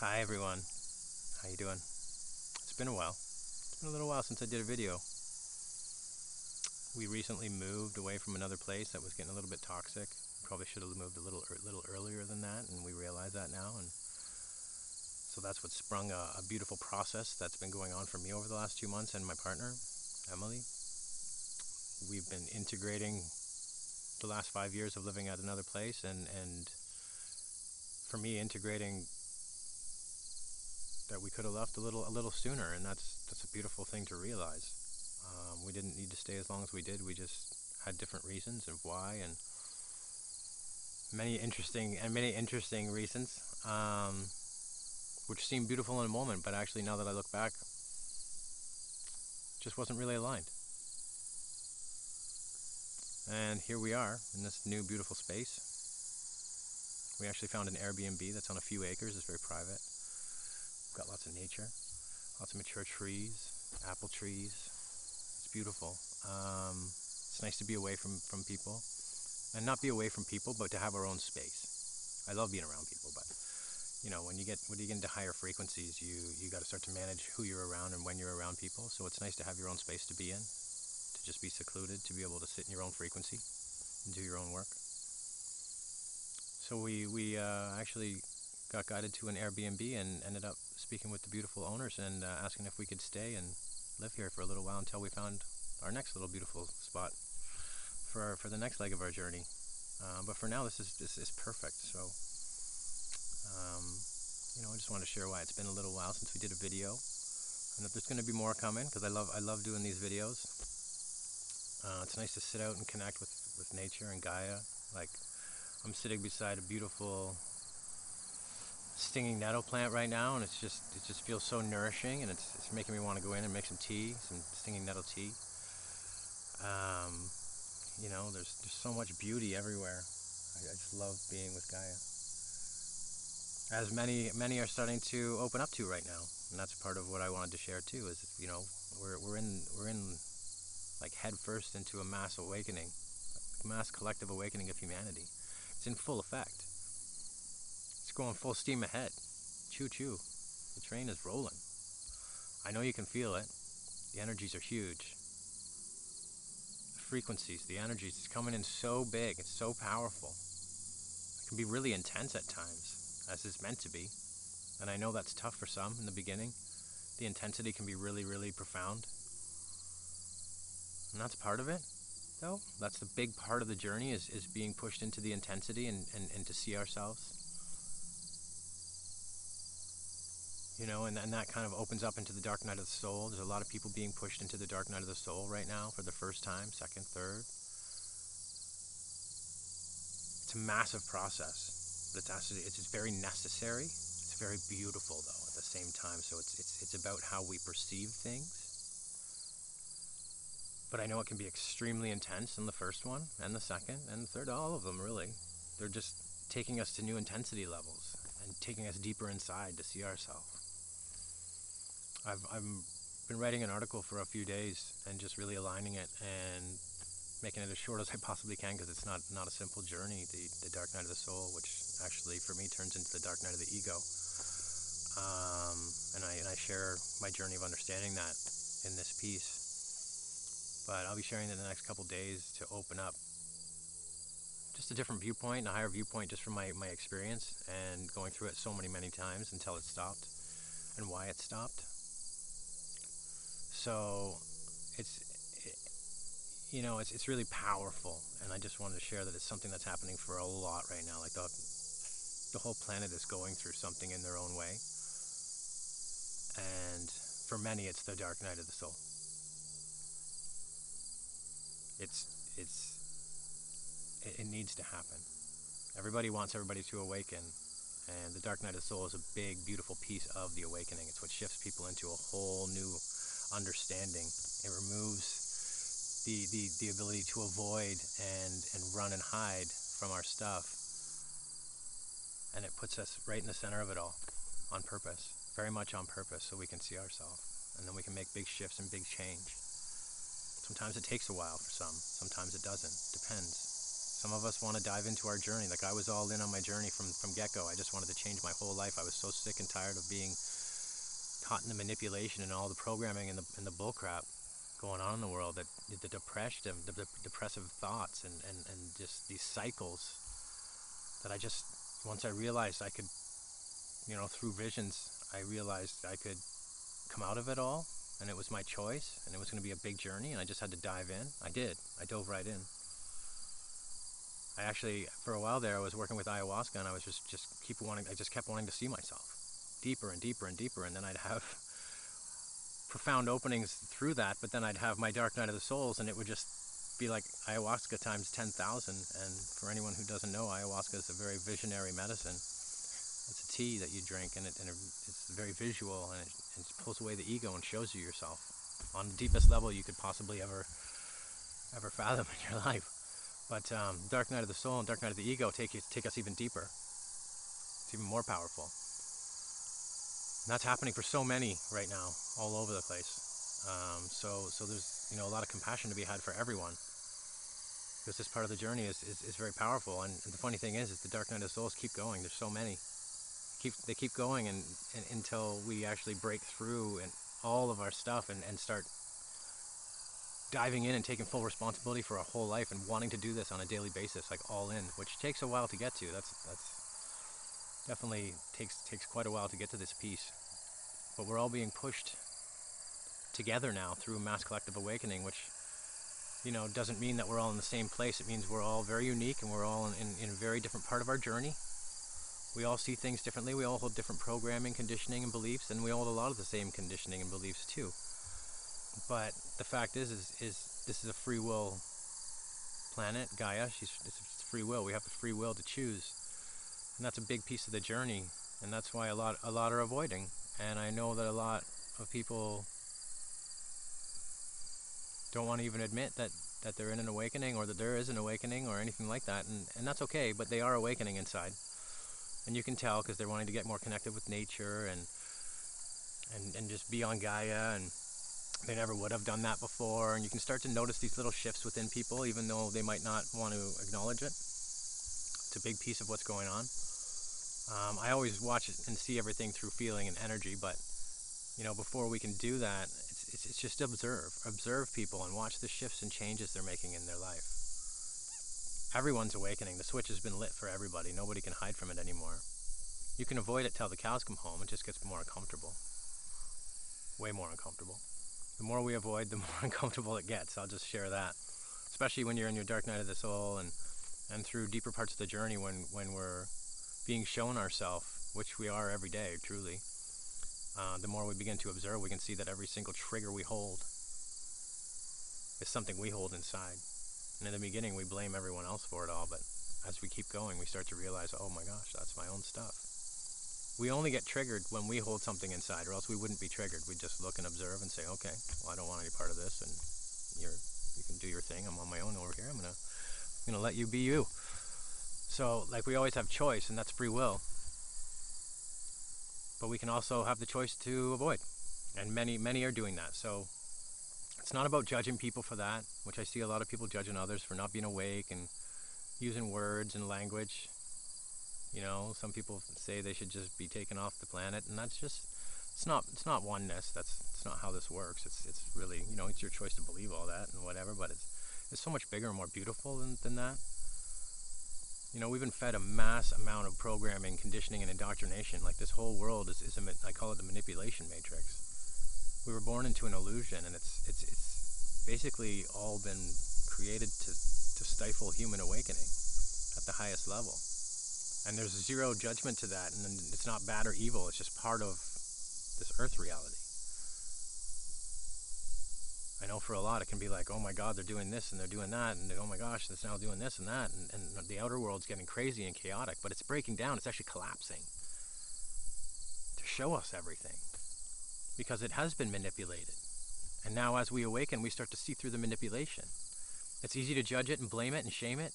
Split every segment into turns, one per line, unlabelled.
Hi everyone, how you doing? It's been a while. It's been a little while since I did a video. We recently moved away from another place that was getting a little bit toxic. Probably should have moved a little earlier than that, and we realize that now. And so that's what sprung a beautiful process that's been going on for me over the last 2 months and my partner, Emily. We've been integrating the last 5 years of living at another place, and for me, integrating that we could have left a little sooner, and that's a beautiful thing to realize. We didn't need to stay as long as we did. We just had different reasons of why, and many interesting reasons, which seemed beautiful in a moment, but actually now that I look back, just wasn't really aligned. And here we are in this new beautiful space. We actually found an Airbnb that's on a few acres. It's very private. We've got lots of nature, lots of mature trees, apple trees. It's beautiful. It's nice to be away from people, and not be away from people, but to have our own space. I love being around people, but when you get into higher frequencies, you got to start to manage who you're around and when you're around people. So it's nice to have your own space to be in, to just be secluded, to be able to sit in your own frequency and do your own work. So we actually got guided to an Airbnb and ended up speaking with the beautiful owners and asking if we could stay and live here for a little while until we found our next little beautiful spot for the next leg of our journey. But for now, this is perfect. So I just wanted to share why it's been a little while since we did a video, and that there's going to be more coming, because I love doing these videos. It's nice to sit out and connect with nature and Gaia. Like, I'm sitting beside a beautiful stinging nettle plant right now, and it just feels so nourishing, and it's making me want to go in and make some tea, some stinging nettle tea. There's so much beauty everywhere. I just love being with Gaia, as many are starting to open up to right now, and that's part of what I wanted to share too. Is we're in like head first into a mass awakening, mass collective awakening of humanity. It's in full effect. It's going full steam ahead. Choo choo. The train is rolling. I know you can feel it. The energies are huge. The frequencies, the energies, it's coming in so big. It's so powerful. It can be really intense at times, as it's meant to be. And I know that's tough for some in the beginning. The intensity can be really, really profound. And that's part of it, though. That's the big part of the journey, is being pushed into the intensity and to see ourselves. And that kind of opens up into the dark night of the soul. There's a lot of people being pushed into the dark night of the soul right now for the first time, second, third. It's a massive process, but it's very necessary. It's very beautiful, though, at the same time. So it's about how we perceive things. But I know it can be extremely intense in the first one, and the second, and the third. All of them, really. They're just taking us to new intensity levels and taking us deeper inside to see ourselves. I've been writing an article for a few days and just really aligning it and making it as short as I possibly can, because it's not a simple journey, the dark night of the soul, which actually for me turns into the dark night of the ego. And I share my journey of understanding that in this piece. But I'll be sharing it in the next couple days to open up just a different viewpoint, a higher viewpoint, just from my experience and going through it so many times until it stopped, and why it stopped. So it's really powerful, and I just wanted to share that it's something that's happening for a lot right now. Like the whole planet is going through something in their own way, and for many, it's the dark night of the soul. It needs to happen. Everybody wants everybody to awaken, and the dark night of the soul is a big, beautiful piece of the awakening. It's what shifts people into a whole new understanding. It removes the ability to avoid and run and hide from our stuff, and it puts us right in the center of it all, on purpose, very much on purpose, so we can see ourselves, and then we can make big shifts and big change. Sometimes it takes a while for some, sometimes it doesn't, depends. Some of us want to dive into our journey. Like I was all in on my journey from get-go. I just wanted to change my whole life. I was so sick and tired of being caught in the manipulation and all the programming and the bullcrap going on in the world, that the depressive thoughts and just these cycles that I just, once I realized I could, through visions, I realized I could come out of it all, and it was my choice, and it was going to be a big journey, and I just had to dive in. I did. I dove right in. I actually, for a while there, I was working with ayahuasca, and I was I just kept wanting to see myself deeper and deeper and deeper, and then I'd have profound openings through that, but then I'd have my dark night of the souls, and it would just be like ayahuasca times 10,000. And for anyone who doesn't know, ayahuasca is a very visionary medicine. It's a tea that you drink, and it's very visual, and it pulls away the ego and shows you yourself on the deepest level you could possibly ever fathom in your life. But dark night of the soul and dark night of the ego take us even deeper. It's even more powerful. And that's happening for so many right now, all over the place. So there's a lot of compassion to be had for everyone, because this part of the journey is very powerful. And the funny thing is the dark night of the souls keep going. There's so many. They keep going and until we actually break through and all of our stuff and start diving in and taking full responsibility for our whole life and wanting to do this on a daily basis, like all in, which takes a while to get to. That's definitely takes quite a while to get to this piece. But we're all being pushed together now through a mass collective awakening, which doesn't mean that we're all in the same place. It means we're all very unique, and we're all in a very different part of our journey. We all see things differently. We all hold different programming, conditioning, and beliefs, and we hold a lot of the same conditioning and beliefs too. But the fact is this is a free will planet, Gaia. It's free will. We have the free will to choose, and that's a big piece of the journey. And that's why a lot are avoiding. And I know that a lot of people don't want to even admit that they're in an awakening, or that there is an awakening, or anything like that. And that's okay. But they are awakening inside. And you can tell because they're wanting to get more connected with nature and just be on Gaia, and they never would have done that before. And you can start to notice these little shifts within people, even though they might not want to acknowledge it. It's a big piece of what's going on. I always watch it and see everything through feeling and energy, but before we can do that, it's just observe people and watch the shifts and changes they're making in their life. Everyone's awakening. The switch has been lit for everybody. Nobody can hide from it anymore. You can avoid it till the cows come home. It just gets more uncomfortable. Way more uncomfortable. The more we avoid, the more uncomfortable it gets. I'll just share that. Especially when you're in your dark night of the soul and through deeper parts of the journey, when we're being shown ourselves, which we are every day, truly. The more we begin to observe, we can see that every single trigger we hold is something we hold inside. And in the beginning, we blame everyone else for it all, but as we keep going, we start to realize, oh my gosh, that's my own stuff. We only get triggered when we hold something inside, or else we wouldn't be triggered. We'd just look and observe and say, okay, well, I don't want any part of this, and you can do your thing. I'm on my own over here. I'm gonna let you be you. So, like, we always have choice, and that's free will. But we can also have the choice to avoid, and many are doing that. So it's not about judging people for that, which I see a lot of people judging others for not being awake and using words and language. Some people say they should just be taken off the planet, and that's just it's not oneness. It's not how this works. It's really, it's your choice to believe all that and whatever, but it's so much bigger and more beautiful than that. We've been fed a mass amount of programming, conditioning, and indoctrination. Like, this whole world is I call it the manipulation matrix. We were born into an illusion, and it's basically all been created to stifle human awakening at the highest level. And there's zero judgment to that, and it's not bad or evil. It's just part of this earth reality. I know for a lot it can be like, oh my God, they're doing this and they're doing that, and oh my gosh, it's now doing this and that, and the outer world's getting crazy and chaotic, but it's breaking down. It's actually collapsing to show us everything, because it has been manipulated. And now as we awaken, we start to see through the manipulation. It's easy to judge it and blame it and shame it,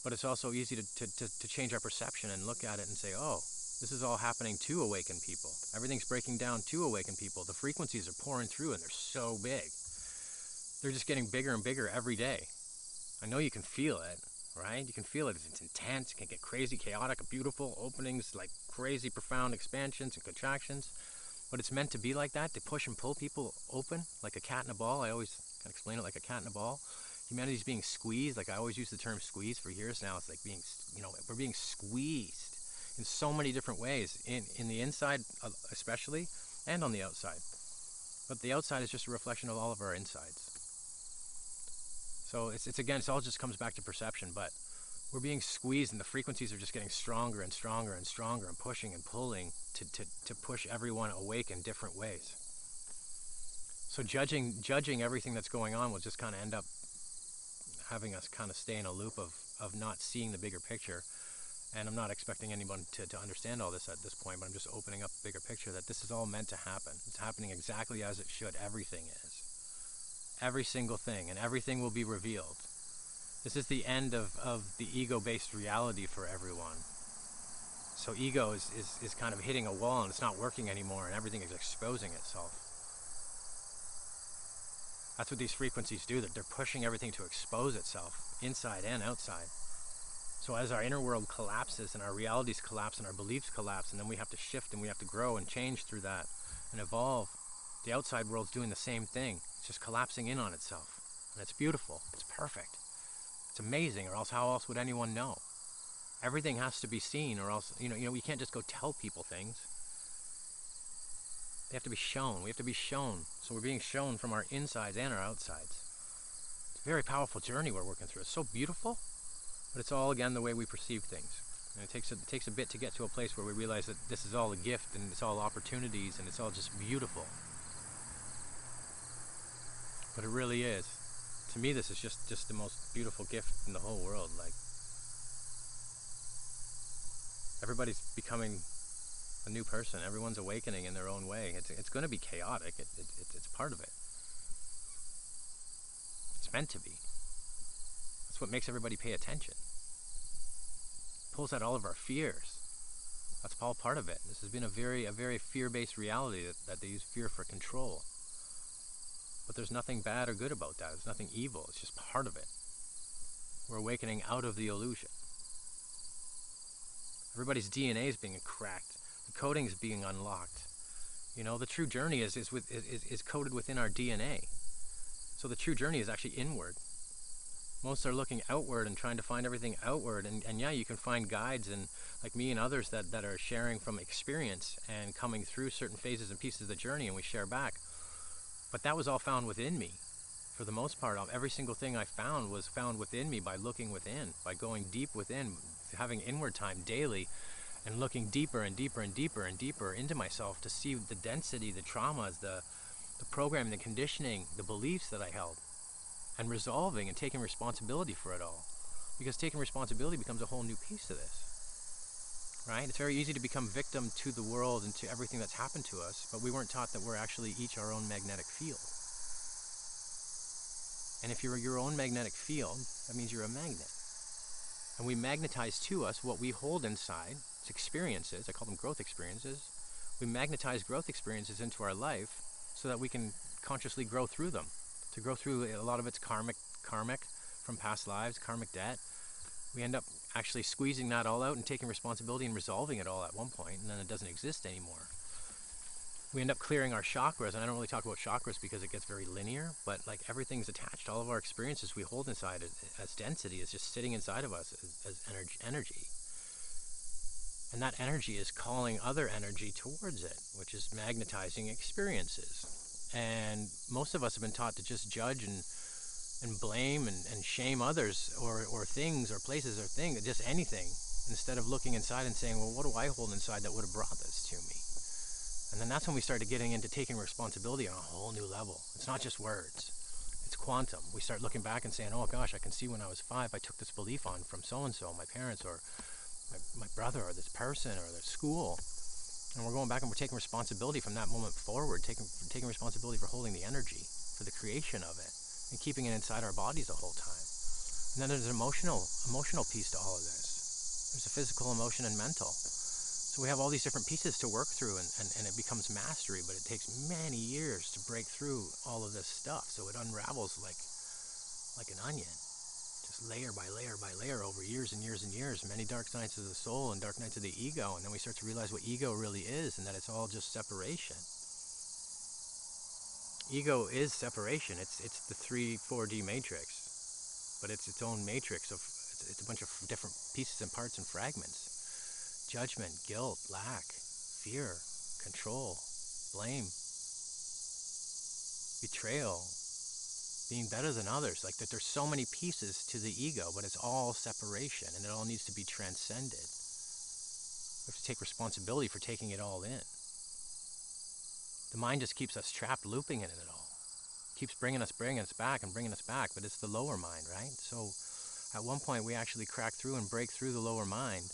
but it's also easy to change our perception and look at it and say, oh, this is all happening to awaken people. Everything's breaking down to awaken people. The frequencies are pouring through, and they're so big. They're just getting bigger and bigger every day. I know you can feel it, right? You can feel it. It's intense. It can get crazy, chaotic, beautiful openings, like crazy, profound expansions and contractions. But it's meant to be like that, to push and pull people open, like a cat in a ball. I always kind of explain it like a cat in a ball. Humanity's being squeezed. Like I always use the term squeeze for years now. It's like being, we're being squeezed in so many different ways, in the inside especially, and on the outside. But the outside is just a reflection of all of our insides. So it's again, it all just comes back to perception, but we're being squeezed and the frequencies are just getting stronger and stronger and stronger and pushing and pulling to push everyone awake in different ways. So judging everything that's going on will just kind of end up having us kind of stay in a loop of not seeing the bigger picture. And I'm not expecting anyone to understand all this at this point, but I'm just opening up the bigger picture that this is all meant to happen. It's happening exactly as it should. Everything is. Every single thing, and everything will be revealed. This is the end of the ego-based reality for everyone. So ego is kind of hitting a wall and it's not working anymore and everything is exposing itself. That's what these frequencies do. They're pushing everything to expose itself, inside and outside. So as our inner world collapses and our realities collapse and our beliefs collapse, and then we have to shift and we have to grow and change through that and evolve, the outside world's doing the same thing. It's just collapsing in on itself. And it's beautiful. It's perfect. It's amazing, or else how else would anyone know? Everything has to be seen, or else, we can't just go tell people things. They have to be shown. We have to be shown. So we're being shown from our insides and our outsides. It's a very powerful journey we're working through. It's so beautiful, but it's all, again, the way we perceive things. And it takes a bit to get to a place where we realize that this is all a gift, and it's all opportunities, and it's all just beautiful. But it really is. To me, this is just the most beautiful gift in the whole world. Like, everybody's becoming a new person. Everyone's awakening in their own way. It's going to be chaotic. It's part of it. It's meant to be. That's what makes everybody pay attention. It pulls out all of our fears. That's all part of it. This has been a very fear-based reality that they use fear for control. But there's nothing bad or good about that. There's nothing evil. It's just part of it. We're awakening out of the illusion. Everybody's DNA is being cracked. The coding is being unlocked. The true journey is coded within our DNA. So the true journey is actually inward. Most are looking outward and trying to find everything outward. And yeah, you can find guides and like me and others that are sharing from experience and coming through certain phases and pieces of the journey, and we share back. But that was all found within me. For the most part, every single thing I found was found within me by looking within, by going deep within, having inward time daily, and looking deeper and deeper and deeper and deeper into myself to see the density, the traumas, the programming, the conditioning, the beliefs that I held, and resolving and taking responsibility for it all. Because taking responsibility becomes a whole new piece of this. Right? It's very easy to become victim to the world and to everything that's happened to us, but we weren't taught that we're actually each our own magnetic field. And if you're your own magnetic field, that means you're a magnet. And we magnetize to us what we hold inside. It's experiences. I call them growth experiences. We magnetize growth experiences into our life so that we can consciously grow through them. To grow through a lot of it's karmic from past lives, karmic debt. We end up actually squeezing that all out and taking responsibility and resolving it all at one point, and then it doesn't exist anymore. We end up clearing our chakras, and I don't really talk about chakras because it gets very linear, but like everything's attached. All of our experiences we hold inside as density is just sitting inside of us as energy. And that energy is calling other energy towards it, which is magnetizing experiences. And most of us have been taught to just judge and blame and shame others or things or places or things, just anything, instead of looking inside and saying, well, what do I hold inside that would have brought this to me? And then that's when we started getting into taking responsibility on a whole new level. It's not just words. It's quantum. We start looking back and saying, oh gosh, I can see when I was 5, I took this belief on from so-and-so, my parents or my brother or this person or the school. And we're going back and we're taking responsibility from that moment forward, taking responsibility for holding the energy, for the creation of it, and keeping it inside our bodies the whole time. And then there's an emotional piece to all of this. There's a physical, emotion, and mental. So we have all these different pieces to work through, and it becomes mastery, but it takes many years to break through all of this stuff. So it unravels like an onion, just layer by layer by layer over years and years and years, many dark nights of the soul and dark nights of the ego, and then we start to realize what ego really is, and that it's all just separation. Ego is separation. It's the 4D matrix, but it's its own matrix of it's a bunch of different pieces and parts and fragments. Judgment, guilt, lack, fear, control, blame, betrayal, being better than others. Like that, there's so many pieces to the ego, but it's all separation, and it all needs to be transcended. We have to take responsibility for taking it all in. The mind just keeps us trapped, looping in it all. Keeps bringing us back and bringing us back, but it's the lower mind, right? So at one point we actually crack through and break through the lower mind,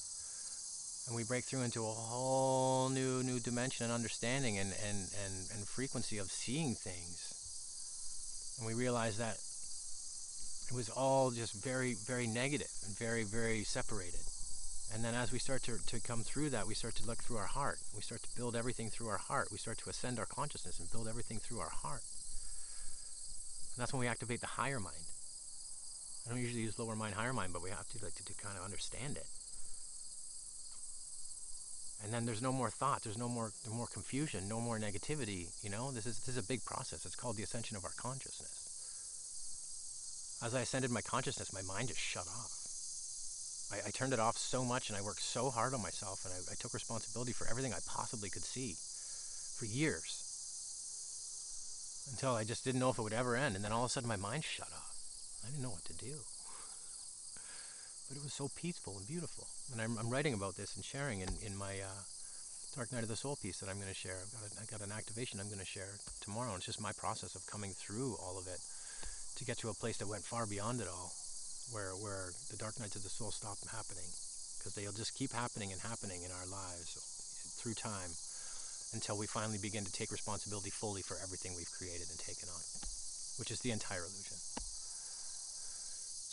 and we break through into a whole new dimension and understanding and frequency of seeing things. And we realize that it was all just very, very negative and very, very separated. And then as we start to come through that, we start to look through our heart. We start to build everything through our heart. We start to ascend our consciousness and build everything through our heart. And that's when we activate the higher mind. I don't usually use lower mind, higher mind, but we have to to kind of understand it. And then there's no more thought. There's no more confusion, no more negativity. You know, this is a big process. It's called the ascension of our consciousness. As I ascended my consciousness, my mind just shut off. I turned it off so much, and I worked so hard on myself, and I took responsibility for everything I possibly could see for years, until I just didn't know if it would ever end. And then all of a sudden my mind shut off. I didn't know what to do. But it was so peaceful and beautiful. And I'm writing about this and sharing in my Dark Night of the Soul piece that I'm going to share. I got an activation I'm going to share tomorrow, and it's just my process of coming through all of it to get to a place that went far beyond it all, where the Dark Nights of the Soul stop happening, because they'll just keep happening and happening in our lives through time, until we finally begin to take responsibility fully for everything we've created and taken on, which is the entire illusion.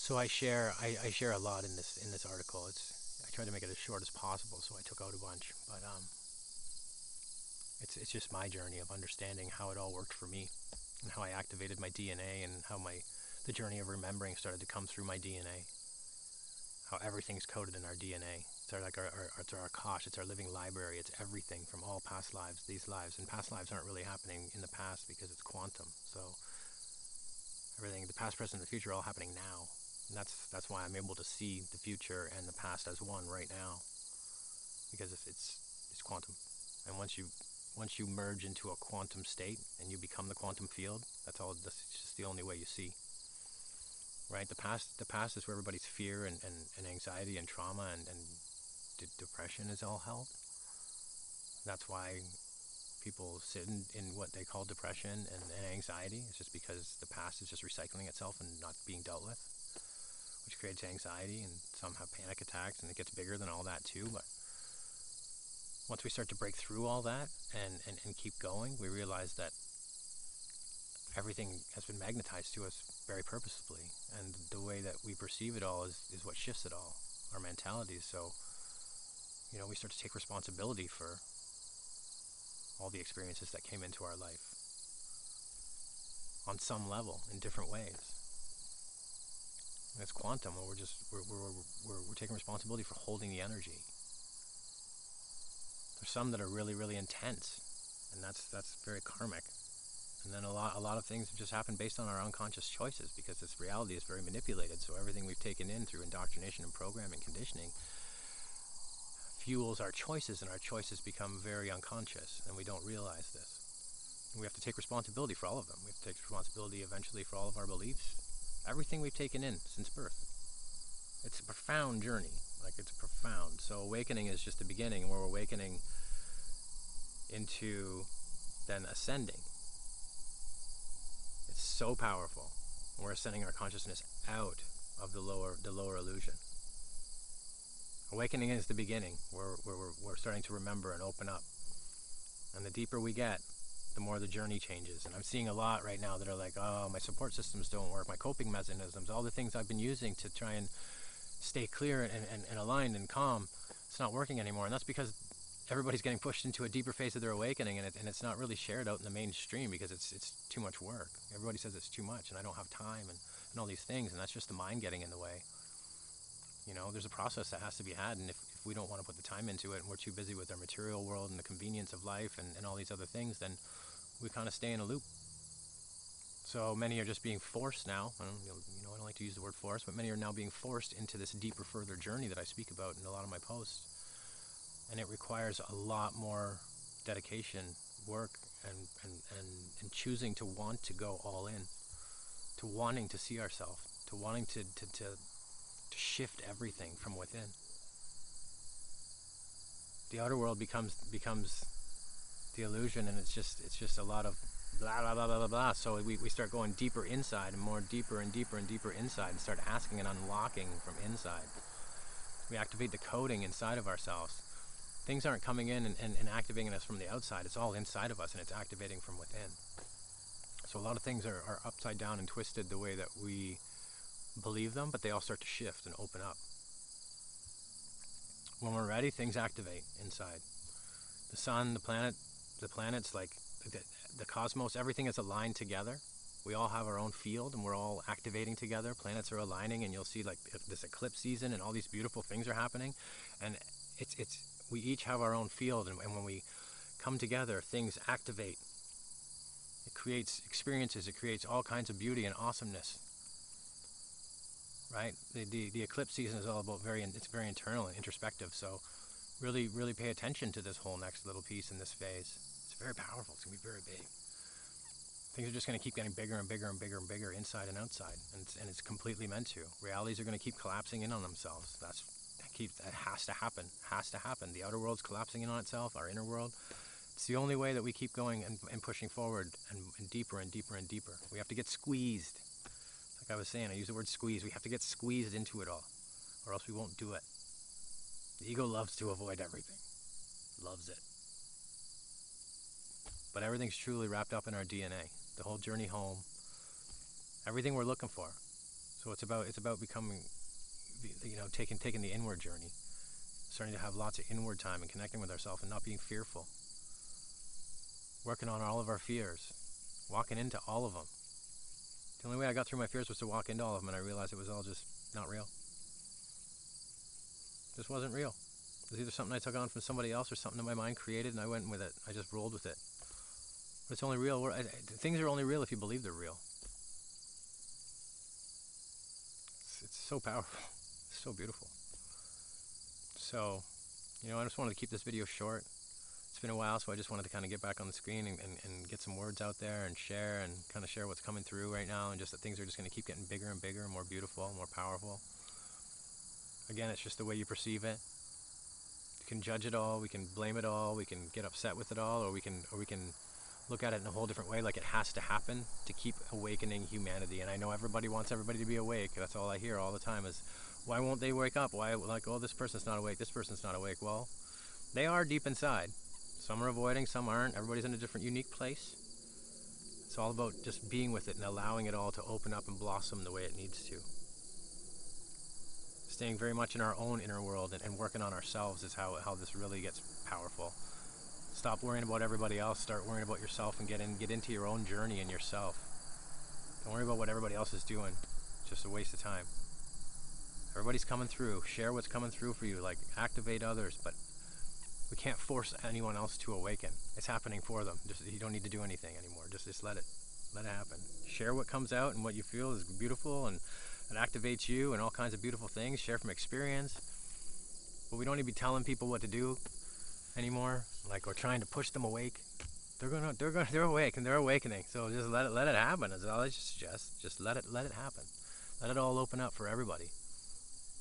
So I share a lot in this article. I try to make it as short as possible, so I took out a bunch, but it's just my journey of understanding how it all worked for me, and how I activated my DNA, and how the journey of remembering started to come through my DNA. How everything's coded in our DNA. It's our Akash, it's our living library, it's everything from all past lives, these lives. And past lives aren't really happening in the past because it's quantum. So everything, the past, present, and the future are all happening now. And that's why I'm able to see the future and the past as one right now. Because it's quantum. And once you merge into a quantum state and you become the quantum field, that's just the only way you see. Right? The past is where everybody's fear and anxiety and trauma and depression is all held. That's why people sit in what they call depression and anxiety. It's just because the past is just recycling itself and not being dealt with, which creates anxiety, and some have panic attacks, and it gets bigger than all that too. But once we start to break through all that and keep going, we realize that everything has been magnetized to us very purposefully, and the way that we perceive it all is what shifts it all, our mentalities. So, we start to take responsibility for all the experiences that came into our life on some level in different ways. And it's quantum, where we're taking responsibility for holding the energy. There's some that are really, really intense, and that's very karmic. And then a lot of things just happen based on our unconscious choices, because this reality is very manipulated. So everything we've taken in through indoctrination and programming, conditioning, fuels our choices, and our choices become very unconscious, and we don't realize this. And we have to take responsibility for all of them. We have to take responsibility eventually for all of our beliefs, everything we've taken in since birth. It's a profound journey. It's profound. So awakening is just the beginning, and we're awakening into then ascending. It's so powerful. We're ascending our consciousness out of the lower illusion. Awakening is the beginning. We're starting to remember and open up. And the deeper we get, the more the journey changes. And I'm seeing a lot right now that are like, oh, my support systems don't work, my coping mechanisms, all the things I've been using to try and stay clear and aligned and calm, it's not working anymore. And that's because everybody's getting pushed into a deeper phase of their awakening, and it's not really shared out in the mainstream because it's too much work. Everybody says it's too much, and I don't have time, and all these things, and that's just the mind getting in the way. You know, there's a process that has to be had, and if we don't want to put the time into it, and we're too busy with our material world and the convenience of life and all these other things, then we kind of stay in a loop. So many are just being forced now. I don't like to use the word forced, but many are now being forced into this deeper, further journey that I speak about in a lot of my posts. And it requires a lot more dedication, work, and choosing to want to go all in, to wanting to see ourselves, to wanting to shift everything from within. The outer world becomes the illusion, and it's just a lot of blah blah blah blah blah blah. So we start going deeper inside, and more deeper and deeper and deeper inside, and start asking and unlocking from inside. We activate the coding inside of ourselves. Things aren't coming in and activating us from the outside. It's all inside of us, and it's activating from within. So a lot of things are upside down and twisted the way that we believe them, but they all start to shift and open up. When we're ready, things activate inside. The sun, the planets, like the cosmos, everything is aligned together. We all have our own field, and we're all activating together. Planets are aligning, and you'll see like this eclipse season, and all these beautiful things are happening. And we each have our own field, and when we come together, things activate. It creates experiences. It creates all kinds of beauty and awesomeness. Right? The eclipse season is all about it's very internal and introspective. So really pay attention to this whole next little piece in this phase. It's very powerful. It's going to be very big. Things are just going to keep getting bigger and bigger and bigger and bigger inside and outside, and it's completely meant to. Realities are going to keep collapsing in on themselves. That has to happen. Has to happen. The outer world's collapsing in on itself. Our inner world. It's the only way that we keep going and pushing forward and deeper and deeper and deeper. We have to get squeezed. Like I was saying, I use the word squeeze. We have to get squeezed into it all, or else we won't do it. The ego loves to avoid everything. Loves it. But everything's truly wrapped up in our DNA. The whole journey home. Everything we're looking for. So it's about becoming, taking the inward journey. Starting to have lots of inward time and connecting with ourselves and not being fearful. Working on all of our fears. Walking into all of them. The only way I got through my fears was to walk into all of them, and I realized it was all just not real. It just wasn't real. It was either something I took on from somebody else or something that my mind created, and I went with it. I just rolled with it. But it's only real. Things are only real if you believe they're real. It's so powerful. It's so beautiful. So, I just wanted to keep this video short. It's been a while, so I just wanted to kind of get back on the screen and get some words out there and share what's coming through right now, and just that things are just going to keep getting bigger and bigger and more beautiful and more powerful. Again, it's just the way you perceive it. You can judge it all, we can blame it all, we can get upset with it all, or we can look at it in a whole different way, like it has to happen to keep awakening humanity. And I know everybody wants everybody to be awake. That's all I hear all the time is, why won't they wake up? Why, this person's not awake, this person's not awake. Well, they are deep inside. Some are avoiding, some aren't. Everybody's in a different, unique place. It's all about just being with it and allowing it all to open up and blossom the way it needs to. Staying very much in our own inner world and working on ourselves is how this really gets powerful. Stop worrying about everybody else. Start worrying about yourself and get into your own journey and yourself. Don't worry about what everybody else is doing. It's just a waste of time. Everybody's coming through. Share what's coming through for you. Like, activate others, but we can't force anyone else to awaken. It's happening for them. You don't need to do anything anymore. Just let it happen. Share what comes out and what you feel is beautiful, and it activates you and all kinds of beautiful things. Share from experience. But we don't need to be telling people what to do anymore, like we're trying to push them awake. They're awake and they're awakening. So just let it happen. Is all I suggest. Just let it happen. Let it all open up for everybody.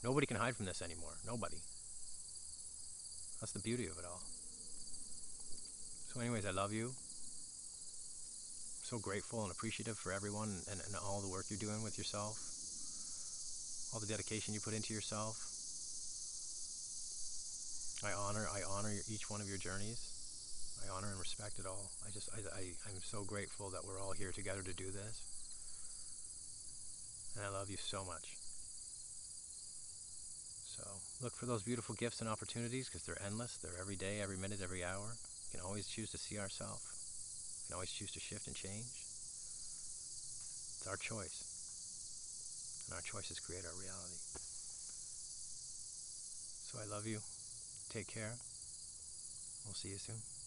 Nobody can hide from this anymore. Nobody. That's the beauty of it all. So anyways, I love you. I'm so grateful and appreciative for everyone and all the work you're doing with yourself. All the dedication you put into yourself. I honor each one of your journeys. I honor and respect it all. I'm so grateful that we're all here together to do this. And I love you so much. So look for those beautiful gifts and opportunities because they're endless. They're every day, every minute, every hour. We can always choose to see ourselves. We can always choose to shift and change. It's our choice. And our choices create our reality. So I love you. Take care. We'll see you soon.